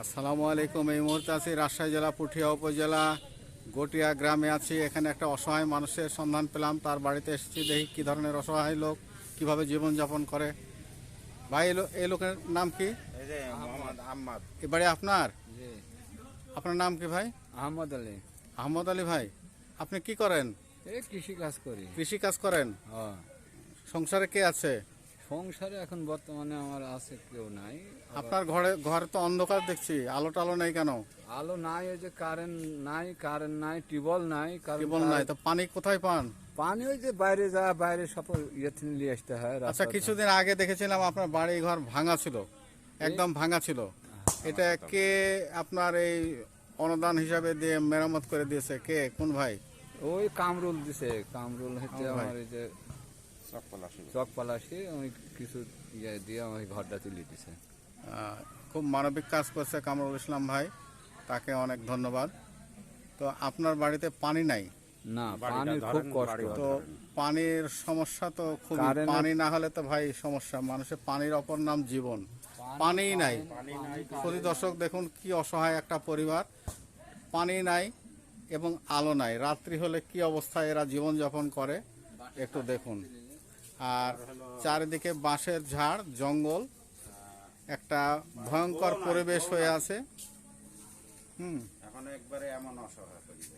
আসসালামু আলাইকুম। এই মুহূর্তে আছি রাজশাহী জেলা পুঠিয়া উপজেলা গটিয়া গ্রামে আছি। এখানে একটা অসহায় মানুষের সন্ধান পেলাম, তার বাড়িতে এসেছি। দেখি কী ধরনের অসহায় লোক, কীভাবে জীবনযাপন করে। ভাই, এই লোকের নাম কি? এই যে মোহাম্মদ আহমদ। এ বাড়ি আপনার? জি। আপনার নাম কি ভাই? আহমদ আলী। আহমদ আলী ভাই, আপনি কি করেন? এই কৃষি কাজ করি। কৃষি কাজ করেন? হ্যাঁ। সংসারে কে আছে? সংসারে এখন বর্তমানে আমার আছে কেউ নাই। আপনার ঘরে তো অন্ধকার দেখছি, আলো টালো নেই কেন? আলো নাই, ওই যে কারেন্ট নাই, টিউবওয়েল নাই। টিউবওয়েল নাই, তো পানি কোথায় পান? পানি ওই যে বাইরে সব ইয়ে থেকে নিয়ে আসতে হয়। আচ্ছা, কিছুদিন আগে দেখেছিলাম আপনার বাড়ি ঘর ভাঙা ছিল, একদম ভাঙা ছিল। এটা কে আপনার এই অনুদান হিসাবে দিয়ে মেরামত করে দিয়েছে? কে, কোন ভাই? ওই কামরুল দিছে। কামরুল হচ্ছে আমার এই যে চকপালাসি, ওই কিছু ইয়ে দিয়ে আমার ঘরটা তুলে দিছে। খুব মানবিক কাজ করছে কামরুল ইসলাম ভাই, তাকে অনেক ধন্যবাদ। তো আপনার বাড়িতে পানি নাই? না, পানি খুব কষ্ট। তো পানির সমস্যা তো খুব, পানি না হলে তো ভাই সমস্যা। মানুষের পানির অপর নাম জীবন, পানিই নাই। প্রতি দর্শক দেখুন কি অসহায় একটা পরিবার, পানি নাই এবং আলো নাই। রাত্রি হলে কি অবস্থায় এরা জীবনযাপন করে একটু দেখুন। আর চারিদিকে বাঁশের ঝাড়, জঙ্গল, একটা ভয়ঙ্কর পরিবেশ হয়ে আছে।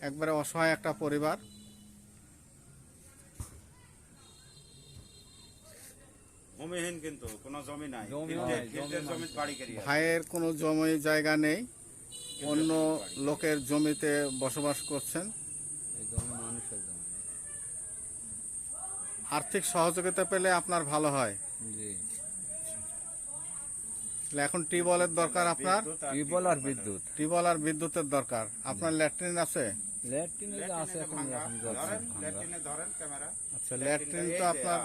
একবারে অসহায় একটা পরিবার। ভূমিহীন, কিন্তু কোনো জমি নাই। ভাইয়ের কোনো জমি জায়গা নেই, অন্য লোকের জমিতে বসবাস করছেন। আর্থিক সহযোগিতা পেলে আপনার ভালো হয়। এখন টিউবওয়েলের দরকার আপনার? টিউবওয়েল আর বিদ্যুতের দরকার। আপনার ল্যাট্রিন আছে? আচ্ছা, ল্যাট্রিন তো আপনার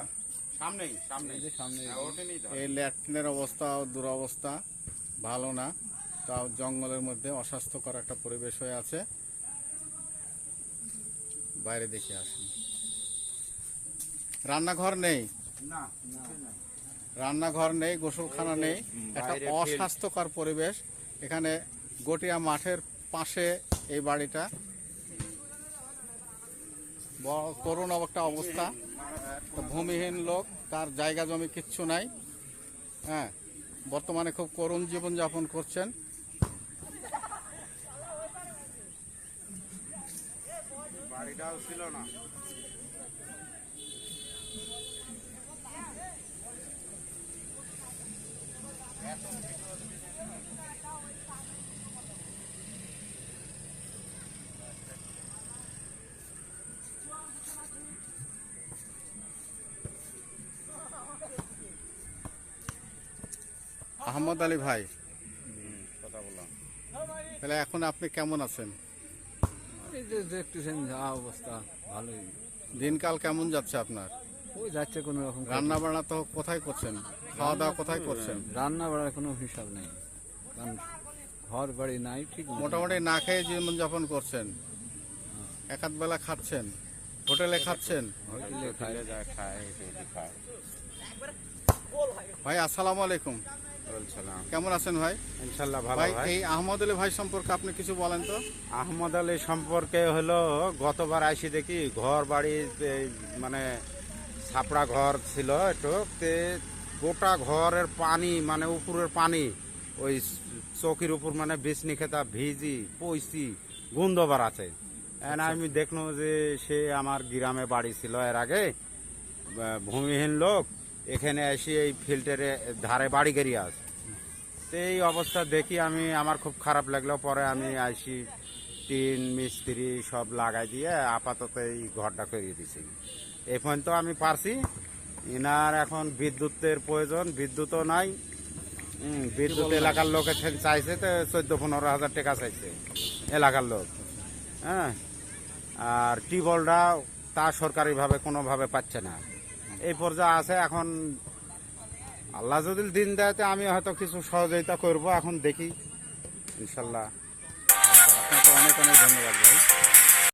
এই ল্যাট্রিনের অবস্থা দুরবস্থা, ভালো না। তাও জঙ্গলের মধ্যে অস্বাস্থ্যকর একটা পরিবেশ হয়ে আছে। বাইরে দেখে আসুন। রান্নাঘর নেই, রান্নাঘর নেই, গোসলখানা নেই, একটা অস্বাস্থ্যকর পরিবেশ। এখানে গটিয়া মাঠের পাশে এই বাড়িটা, করুণ একটা অবস্থা। ভূমিহীন লোক, তার জায়গা জমি কিচ্ছু নাই। হ্যাঁ, বর্তমানে খুব করুণ জীবনযাপন করছেন। বাড়িটাও ছিল না। আহমদ আলী ভাই, কথা বললাম। তাহলে এখন আপনি কেমন আছেন? এই যে দেখতেছেন যা অবস্থা, ভালোই। দিনকাল কেমন যাচ্ছে আপনার? ওই যাচ্ছে কোনো রকম। রান্না বান্না তো কোথায় করছেন? খাওয়া দাওয়া কোথায় করছেন? রান্না বাড়ার কোনো হিসাব নেই, কারণ ঘর বাড়ি নাই। ঠিক মোটামুটি না খেয়ে জীবনযাপন করছেন। এক আধ বেলা খাচ্ছেন, হোটেলে খাচ্ছেন। ভাই আসসালামু আলাইকুম। কেমন আছেন ভাই? ইনশাল্লাহ ভালো। ভাই, এই আহমদ আলী ভাই সম্পর্কে আপনি কিছু বলেন তো। আহমদ আলী সম্পর্কে হলো, গতবার আইসি দেখি ঘর বাড়ি মানে ছাপড়া ঘর ছিল একটু, গোটা ঘরের পানি, মানে উপরের পানি ওই চৌকির উপর, মানে বিছনি খেতা ভিজি পইসি গন্ধবার আছে। আমি দেখলো যে সে আমার গ্রামে বাড়ি ছিল এর আগে, ভূমিহীন লোক, এখানে এসে এই ফিল্টারে ধারে বাড়ি গেরিয়ে আছে। তো এই অবস্থা দেখি আমার খুব খারাপ লাগলো। পরে আমি আইসি টিন মিস্ত্রি সব লাগাই দিয়ে আপাতত এই ঘরটা করিয়ে দিছি। এই পর্যন্ত আমি পারছি। ইনার এখন বিদ্যুতের প্রয়োজন, বিদ্যুৎও নাই। বিদ্যুৎ এলাকার লোকের চাইছে তো 14-15 হাজার টাকা চাইছে এলাকার লোক। হ্যাঁ, আর টিউবওয়েলটা তা সরকারিভাবে কোনোভাবে পাচ্ছে না। এই পর্যায়ে আছে। এখন আল্লাহ যদি দিন দেয় তো আমি হয়তো কিছু সহযোগিতা করব। এখন দেখি ইনশাল্লাহ। আপনাকে অনেক অনেক ধন্যবাদ ভাই।